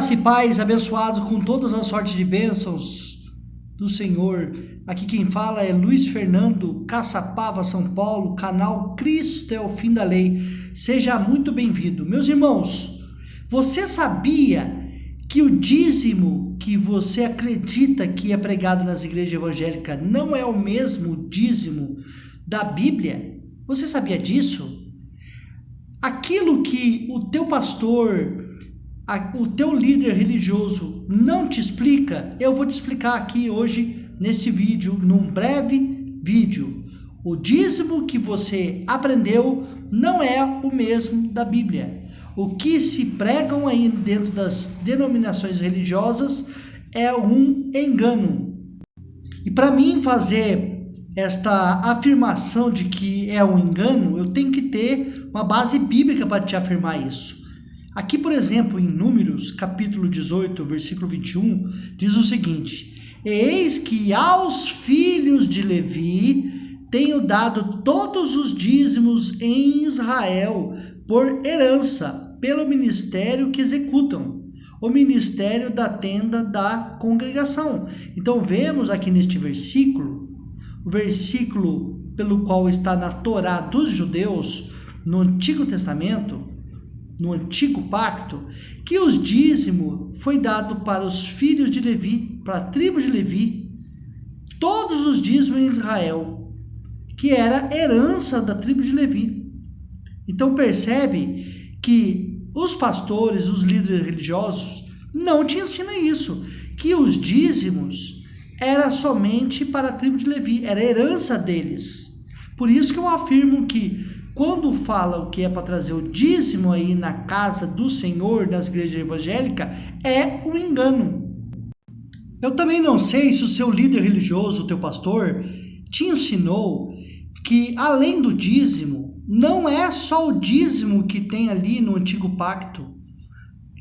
Graça e paz, abençoado com todas as sortes de bênçãos do Senhor. Aqui quem fala é Luiz Fernando, Caçapava, São Paulo, canal Cristo é o Fim da Lei. Seja muito bem-vindo. Meus irmãos, você sabia que o dízimo que você acredita que é pregado nas igrejas evangélicas não é o mesmo dízimo da Bíblia? Você sabia disso? Aquilo que o teu pastor, o teu líder religioso não te explica, eu vou te explicar aqui hoje neste vídeo, num breve vídeo. O dízimo que você aprendeu não é o mesmo da Bíblia. O que se pregam aí dentro das denominações religiosas é um engano. E para mim fazer esta afirmação de que é um engano, eu tenho que ter uma base bíblica para te afirmar isso. Aqui, por exemplo, em Números, capítulo 18, versículo 21, diz o seguinte: eis que aos filhos de Levi tenho dado todos os dízimos em Israel por herança, pelo ministério que executam, o ministério da tenda da congregação. Então vemos aqui neste versículo, o versículo pelo qual está na Torá dos judeus, no Antigo Testamento, no Antigo Pacto, que os dízimos foi dado para os filhos de Levi, para a tribo de Levi, todos os dízimos em Israel, que era herança da tribo de Levi. Então percebe que os pastores, os líderes religiosos, não te ensinam isso, que os dízimos era somente para a tribo de Levi, era herança deles. Por isso que eu afirmo que quando fala o que é para trazer o dízimo aí na casa do Senhor, nas igrejas evangélicas, é um engano. Eu também não sei se o seu líder religioso, o teu pastor, te ensinou que além do dízimo, não é só o dízimo que tem ali no Antigo Pacto,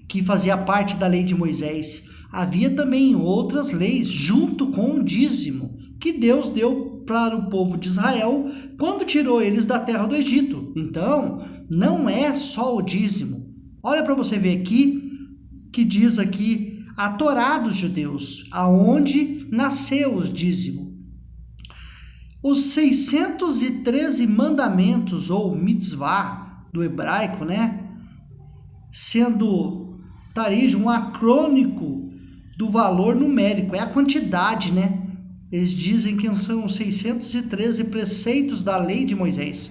que fazia parte da lei de Moisés. Havia também outras leis junto com o dízimo que Deus deu para o povo de Israel quando tirou eles da terra do Egito. Então, não é só o dízimo. Olha para você ver aqui, que diz aqui a Torá dos judeus, aonde nasceu o dízimo. Os 613 mandamentos, ou mitzvah, do hebraico, né? Sendo Tarij um acrônico do valor numérico, é a quantidade, né? Eles dizem que são 613 preceitos da lei de Moisés.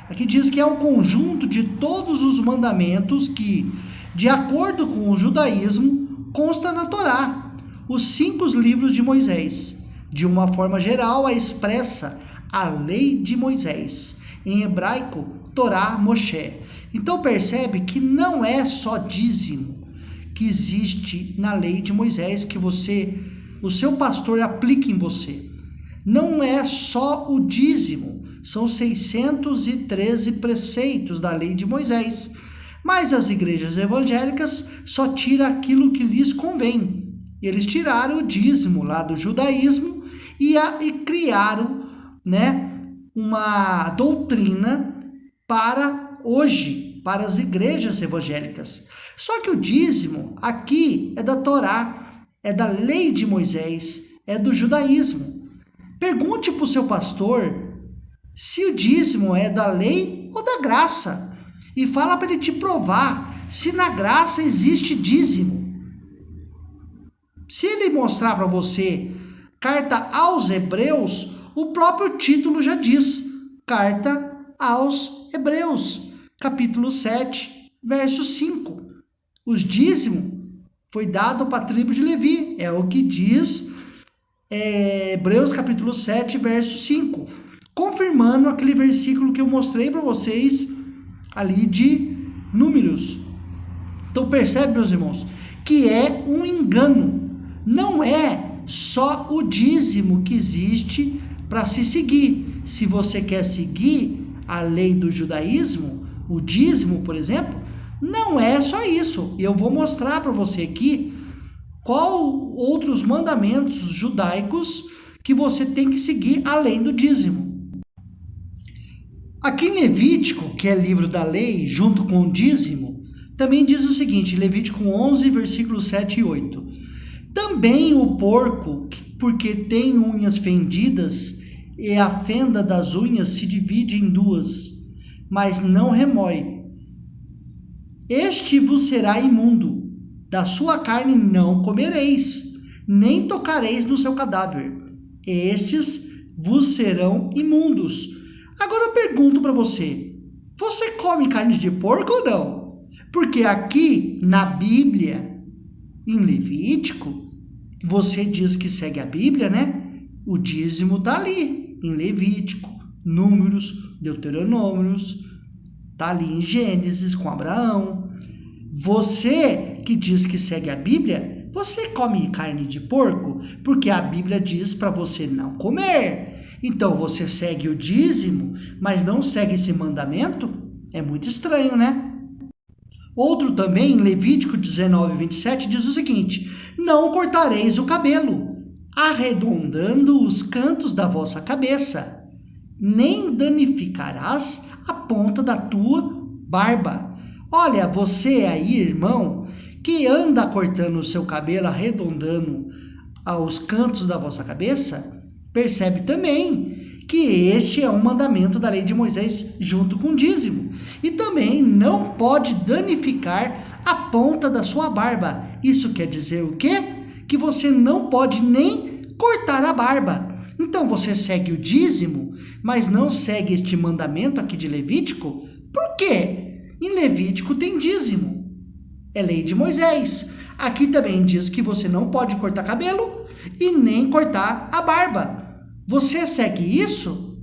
Aqui diz que é o conjunto de todos os mandamentos que, de acordo com o judaísmo, consta na Torá, os 5 livros de Moisés. De uma forma geral, expressa a lei de Moisés. Em hebraico, Torá Moshe. Então percebe que não é só dízimo que existe na lei de Moisés que o seu pastor aplica em você. Não é só o dízimo, são 613 preceitos da lei de Moisés. Mas as igrejas evangélicas só tiram aquilo que lhes convém. Eles tiraram o dízimo lá do judaísmo e criaram, né, uma doutrina para hoje, para as igrejas evangélicas. Só que o dízimo aqui é da Torá, é da lei de Moisés, é do judaísmo. Pergunte para o seu pastor se o dízimo é da lei ou da graça. E fala para ele te provar se na graça existe dízimo. Se ele mostrar para você carta aos Hebreus, o próprio título já diz, carta aos Hebreus, capítulo 7, verso 5. Os dízimos foi dado para a tribo de Levi, é o que diz Hebreus capítulo 7, verso 5, confirmando aquele versículo que eu mostrei para vocês ali de Números. Então percebe, meus irmãos, que é um engano. Não é só o dízimo que existe para se seguir. Se você quer seguir a lei do judaísmo, o dízimo, por exemplo, não é só isso. Eu vou mostrar para você aqui qual outros mandamentos judaicos que você tem que seguir além do dízimo. Aqui em Levítico, que é livro da lei, junto com o dízimo, Também diz o seguinte, Levítico 11, versículos 7 e 8. Também o porco, porque tem unhas fendidas, e a fenda das unhas se divide em duas, mas não remói. Este vos será imundo, da sua carne não comereis, nem tocareis no seu cadáver. Estes vos serão imundos. Agora eu pergunto para você, você come carne de porco ou não? Porque aqui na Bíblia, em Levítico, você diz que segue a Bíblia, né? O dízimo está ali, em Levítico, Números, Deuteronômios, está ali em Gênesis com Abraão. Você que diz que segue a Bíblia, você come carne de porco? Porque a Bíblia diz para você não comer. Então você segue o dízimo, mas não segue esse mandamento? É muito estranho, né? Outro também, em Levítico 19, 27, diz o seguinte: não cortareis o cabelo, arredondando os cantos da vossa cabeça, nem danificarás a ponta da tua barba. Olha, você aí, irmão, que anda cortando o seu cabelo, arredondando aos cantos da vossa cabeça, percebe também que este é um mandamento da lei de Moisés junto com o dízimo. E também não pode danificar a ponta da sua barba. Isso quer dizer o quê? Que você não pode nem cortar a barba. Então você segue o dízimo, mas não segue este mandamento aqui de Levítico? Por quê? Em Levítico tem dízimo. É lei de Moisés. Aqui também diz que você não pode cortar cabelo e nem cortar a barba. Você segue isso?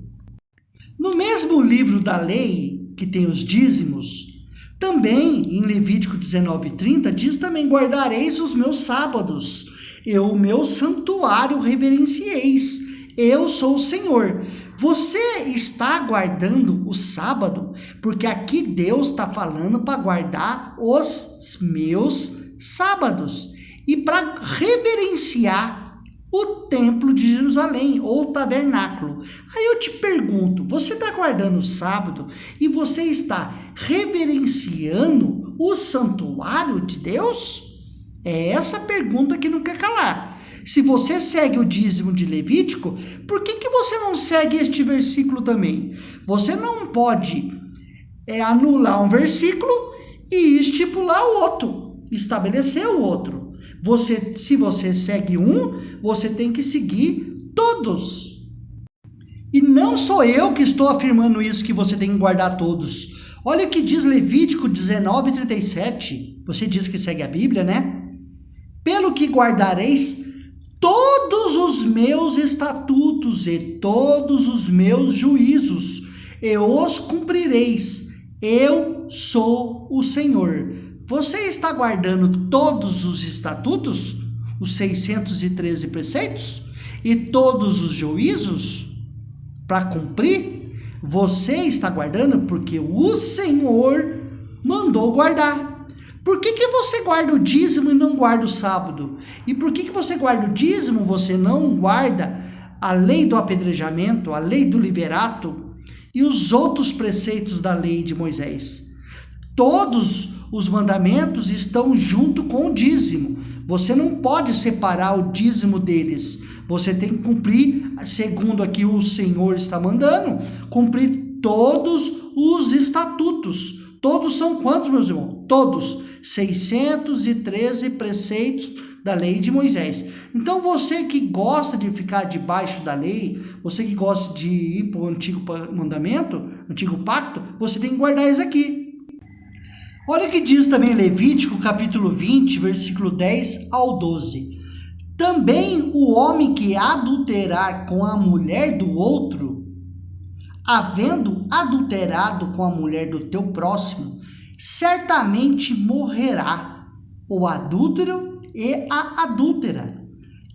No mesmo livro da lei, que tem os dízimos, também em Levítico 19:30 diz também: guardareis os meus sábados, e o meu santuário reverencieis, eu sou o Senhor. Você está guardando o sábado? Porque aqui Deus está falando para guardar os meus sábados e para reverenciar o templo de Jerusalém, ou o tabernáculo. Aí eu te pergunto, você está guardando o sábado e você está reverenciando o santuário de Deus? É essa pergunta que não quer calar. Se você segue o dízimo de Levítico, por que você não segue este versículo também? Você não pode anular um versículo e estipular o outro, estabelecer o outro. Se você segue um, você tem que seguir todos. E não sou eu que estou afirmando isso, que você tem que guardar todos. Olha o que diz Levítico 19:37. Você diz que segue a Bíblia, né? Pelo que guardareis todos os meus estatutos e todos os meus juízos, e os cumprireis. Eu sou o Senhor. Você está guardando todos os estatutos, os 613 preceitos e todos os juízos para cumprir? Você está guardando porque o Senhor mandou guardar. Por que você guarda o dízimo e não guarda o sábado? E por que você guarda o dízimo, você não guarda a lei do apedrejamento, a lei do liberato e os outros preceitos da lei de Moisés? Todos os mandamentos estão junto com o dízimo. Você não pode separar o dízimo deles. Você tem que cumprir, segundo aqui o Senhor está mandando, cumprir todos os estatutos. Todos são quantos, meus irmãos? Todos. 613 preceitos da lei de Moisés. Então você que gosta de ficar debaixo da lei, você que gosta de ir para o antigo mandamento, antigo pacto, você tem que guardar isso aqui. Olha o que diz também Levítico capítulo 20, versículo 10 ao 12. Também o homem que adulterar com a mulher do outro, havendo adulterado com a mulher do teu próximo, certamente morrerá, o adúltero e a adúltera.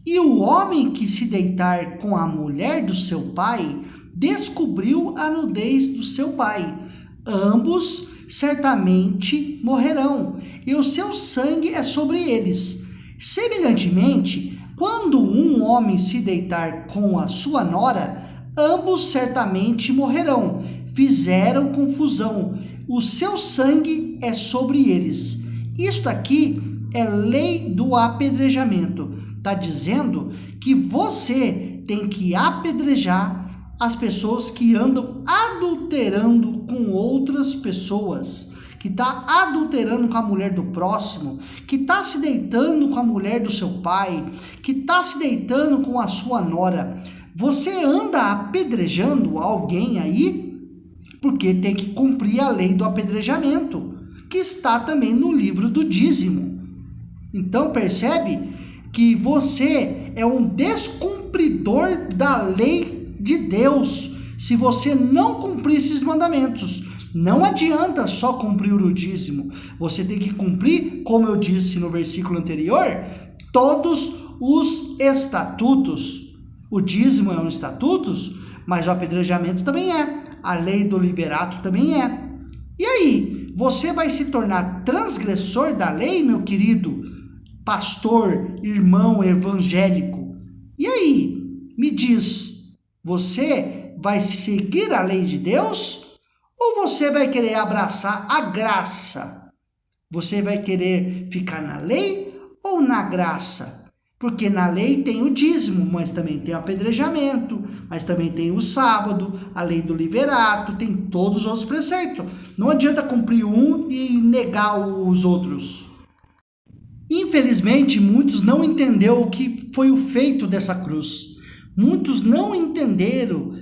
E o homem que se deitar com a mulher do seu pai, descobriu a nudez do seu pai. Ambos certamente morrerão, e o seu sangue é sobre eles. Semelhantemente, quando um homem se deitar com a sua nora, ambos certamente morrerão. fizeram confusão. O seu sangue é sobre eles. Isto aqui é lei do apedrejamento. Está dizendo que você tem que apedrejar as pessoas que andam adulterando com outras pessoas, que está adulterando com a mulher do próximo, que está se deitando com a mulher do seu pai, que está se deitando com a sua nora. Você anda apedrejando alguém aí, porque tem que cumprir a lei do apedrejamento, que está também no livro do dízimo. Então percebe que você é um descumpridor da lei de Deus, se você não cumprir esses mandamentos. Não adianta só cumprir o dízimo, você tem que cumprir, como eu disse no versículo anterior, todos os estatutos. O dízimo é um estatuto, mas o apedrejamento também é, a lei do liberato também é. E aí, você vai se tornar transgressor da lei, meu querido pastor, irmão evangélico? E aí, me diz, você vai seguir a lei de Deus ou você vai querer abraçar a graça? Você vai querer ficar na lei ou na graça? Porque na lei tem o dízimo, mas também tem o apedrejamento, mas também tem o sábado, a lei do liberato, tem todos os outros preceitos. Não adianta cumprir um e negar os outros. Infelizmente, muitos não entenderam o que foi o feito dessa cruz. Muitos não entenderam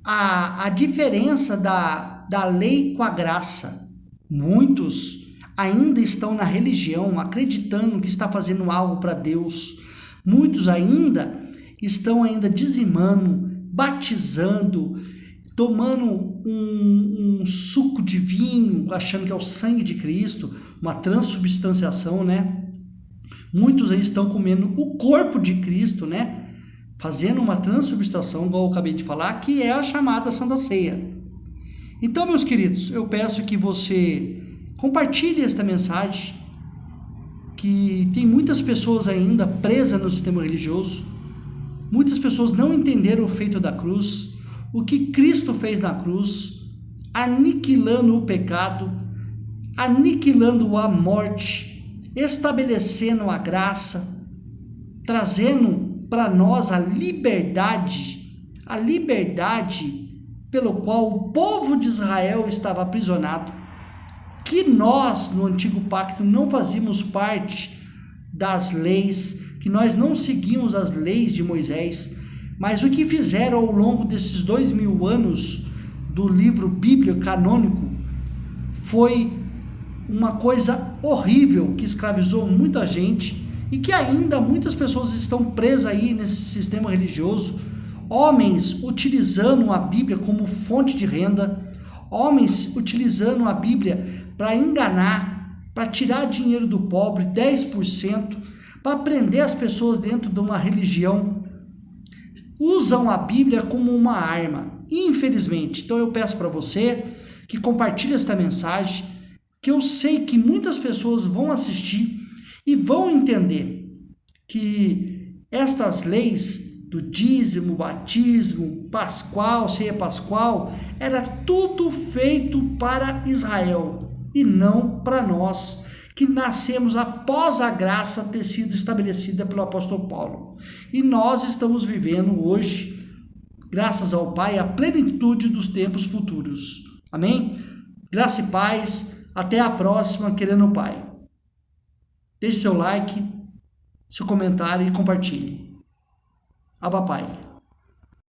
a diferença da lei com a graça. Muitos ainda estão na religião, acreditando que está fazendo algo para Deus. Muitos ainda estão dizimando, batizando, tomando um suco de vinho, achando que é o sangue de Cristo, uma transubstanciação, né? Muitos aí estão comendo o corpo de Cristo, né? Fazendo uma transubstanciação, igual eu acabei de falar, que é a chamada Santa Ceia. Então, meus queridos, eu peço que você compartilhe esta mensagem, que tem muitas pessoas ainda presas no sistema religioso, muitas pessoas não entenderam o feito da cruz, o que Cristo fez na cruz, aniquilando o pecado, aniquilando a morte, estabelecendo a graça, trazendo para nós a liberdade pelo qual o povo de Israel estava aprisionado, que nós no antigo pacto não fazíamos parte das leis, que nós não seguimos as leis de Moisés, mas o que fizeram ao longo desses 2000 anos do livro bíblico canônico foi uma coisa horrível que escravizou muita gente e que ainda muitas pessoas estão presas aí nesse sistema religioso. Homens utilizando a Bíblia como fonte de renda, homens utilizando a Bíblia para enganar, para tirar dinheiro do pobre, 10%, para prender as pessoas dentro de uma religião. Usam a Bíblia como uma arma, infelizmente. Então eu peço para você que compartilhe esta mensagem, que eu sei que muitas pessoas vão assistir e vão entender que estas leis do dízimo, batismo, pascual, ceia pascual, era tudo feito para Israel e não para nós, que nascemos após a graça ter sido estabelecida pelo apóstolo Paulo. E nós estamos vivendo hoje, graças ao Pai, a plenitude dos tempos futuros. Amém? Graça e paz. Até a próxima, querendo o Pai. Deixe seu like, seu comentário e compartilhe. Abba Pai.